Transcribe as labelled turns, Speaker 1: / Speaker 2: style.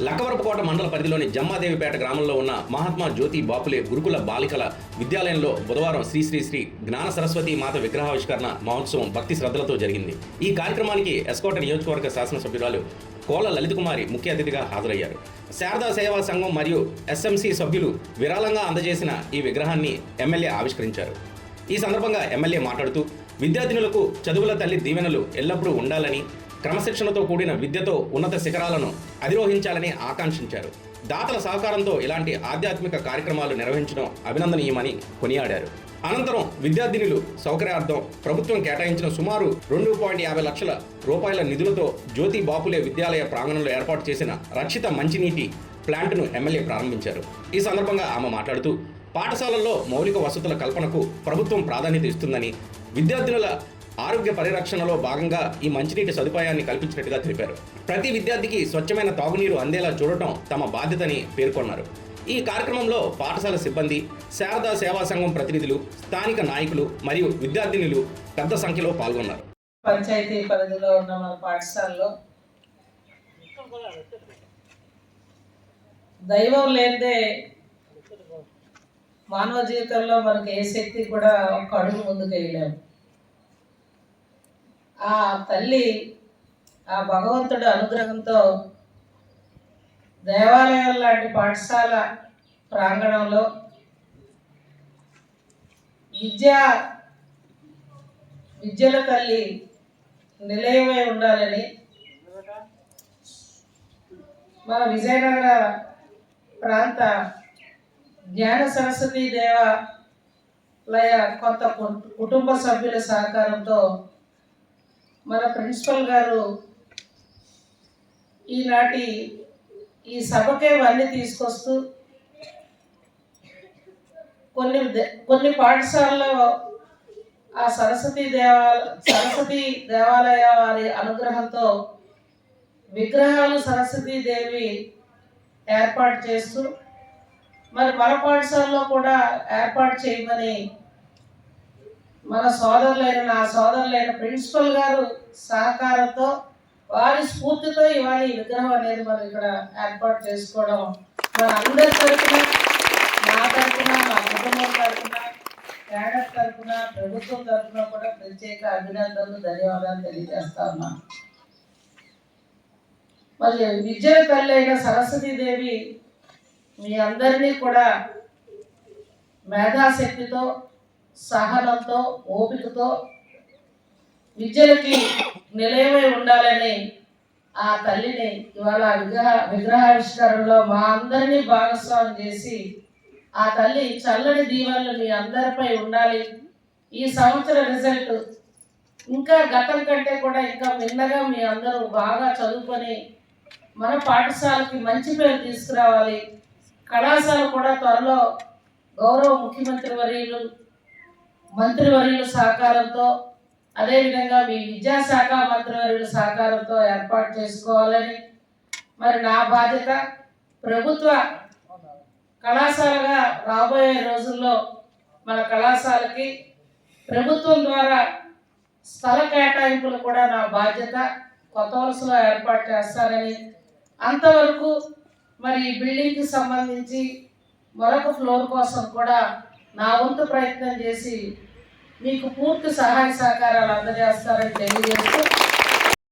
Speaker 1: లక్కవరపుకోట మండల పరిధిలోని జమ్మాదేవిపేట గ్రామంలో ఉన్న మహాత్మా జ్యోతి బాపులే గురుకుల బాలికల విద్యాలయంలో బుధవారం శ్రీ శ్రీ శ్రీ జ్ఞాన సరస్వతి మాత విగ్రహావిష్కరణ మహోత్సవం భక్తి శ్రద్ధలతో జరిగింది. ఈ కార్యక్రమానికి ఎస్కోట నియోజకవర్గ శాసనసభ్యురాలు కోల లలిత కుమారి ముఖ్య అతిథిగా హాజరయ్యారు. శారదా సేవా సంఘం మరియు ఎస్ఎంసి సభ్యులు విరాళంగా అందజేసిన ఈ విగ్రహాన్ని ఎమ్మెల్యే ఆవిష్కరించారు. ఈ సందర్భంగా ఎమ్మెల్యే మాట్లాడుతూ విద్యార్థినులకు చదువుల తల్లి దీవెనలు ఎల్లప్పుడూ ఉండాలని, క్రమశిక్షణతో కూడిన విద్యతో ఉన్నత శిఖరాలను అధిరోహించాలని ఆకాంక్షించారు. దాతల సహకారంతో ఇలాంటి ఆధ్యాత్మిక కార్యక్రమాలు నిర్వహించడం అభినందనీయమని కొనియాడారు. అనంతరం విద్యార్థినులు సౌకర్యార్థం ప్రభుత్వం కేటాయించిన సుమారు 2.50 లక్షల రూపాయల నిధులతో జ్యోతి బాపులే విద్యాలయ ప్రాంగణంలో ఏర్పాటు చేసిన రక్షిత మంచినీటి ప్లాంట్ను ఎమ్మెల్యే ప్రారంభించారు. ఈ సందర్భంగా ఆమె మాట్లాడుతూ పాఠశాలల్లో మౌలిక వసతుల కల్పనకు ప్రభుత్వం ప్రాధాన్యత ఇస్తుందని, విద్యార్థినుల ఆరోగ్య పరిరక్షణలో భాగంగా ఈ మంచినీటి సదుపాయాన్ని కల్పించినట్టుగా తెలిపారు. ప్రతి విద్యార్థికి స్వచ్ఛమైన తాగునీరు అందేలా చూడటం తమ బాధ్యతని పేర్కొన్నారు. ఈ కార్యక్రమంలో పాఠశాల సిబ్బంది, శారదా సేవా సంఘం ప్రతినిధులు, స్థానిక నాయకులు మరియు విద్యార్థినులు పెద్ద సంఖ్యలో పాల్గొన్నారు.
Speaker 2: పంచాయతీ పరిధిలో ఉన్న మన పాఠశాలలో దైవం లేదే మానవ జీవితంలో మనకు ఏ శక్తి కూడా ఒక అడుగు ముందుకు వేయలేము. ఆ తల్లి, ఆ భగవంతుడి అనుగ్రహంతో దేవాలయం లాంటి పాఠశాల ప్రాంగణంలో విద్యల తల్లి నిలయమై ఉండాలని మన విజయనగర ప్రాంత జ్ఞాన సరస్వతి దేవాలయ కొత్త కుటుంబ సభ్యుల సహకారంతో మన ప్రిన్సిపల్ గారు ఈనాటి ఈ సభకే వన్నీ తీసుకొస్తూ కొన్ని పాఠశాలలో ఆ సరస్వతి దేవాలయ వారి అనుగ్రహంతో విగ్రహాలు సరస్వతీ దేవి ఏర్పాటు చేస్తూ మరి మన పాఠశాలలో కూడా ఏర్పాటు చేయమని మన నా సోదరులైన ప్రిన్సిపల్ గారు సహకారంతో, వారి స్ఫూర్తితో ఇవాళ ఈ విగ్రహం అనేది మనం ఇక్కడ ఏర్పాటు చేసుకోవడం మన అందరి తరఫున, నా తరఫున, మా కుటుంబం తరఫున, క్యాడర్ తరఫున, ప్రభుత్వం తరఫున కూడా ప్రత్యేక అభినందనలు, ధన్యవాదాలు తెలియజేస్తా ఉన్నాను. మరి విద్యల తల్లి అయిన సరస్వతీదేవి మీ అందరినీ కూడా మేధాశక్తితో, సహనంతో, ఓపికతో విద్యలకి నిలయమై ఉండాలని ఆ తల్లిని ఇవాళ విగ్రహావిష్కరణలో మా అందరినీ భాగస్వామ్యం చేసి ఆ తల్లి చల్లని దీవెనలు మీ అందరిపై ఉండాలి. ఈ సంవత్సర రిజల్ట్ ఇంకా గతం కంటే కూడా ఇంకా మిన్నగా మీ అందరూ బాగా చదువుకొని మన పాఠశాలకి మంచి పేరు తీసుకురావాలి. కళాశాల కూడా త్వరలో గౌరవ ముఖ్యమంత్రి మంత్రివర్యుల సహకారంతో, అదేవిధంగా మీ విద్యాశాఖ మంత్రివర్యుల సహకారంతో ఏర్పాటు చేసుకోవాలని మరి నా బాధ్యత. ప్రభుత్వ కళాశాలగా రాబోయే రోజుల్లో మన కళాశాలకి ప్రభుత్వం ద్వారా స్థల కేటాయింపులు కూడా నా బాధ్యత. కొత్త వలసలో ఏర్పాటు చేస్తారని, అంతవరకు మరి ఈ బిల్డింగ్కి సంబంధించి మరొక ఫ్లోర్ కోసం కూడా నా వంతు ప్రయత్నం చేసి మీకు పూర్తి సహాయ సహకారాలు అందజేస్తారని తెలియజేస్తూ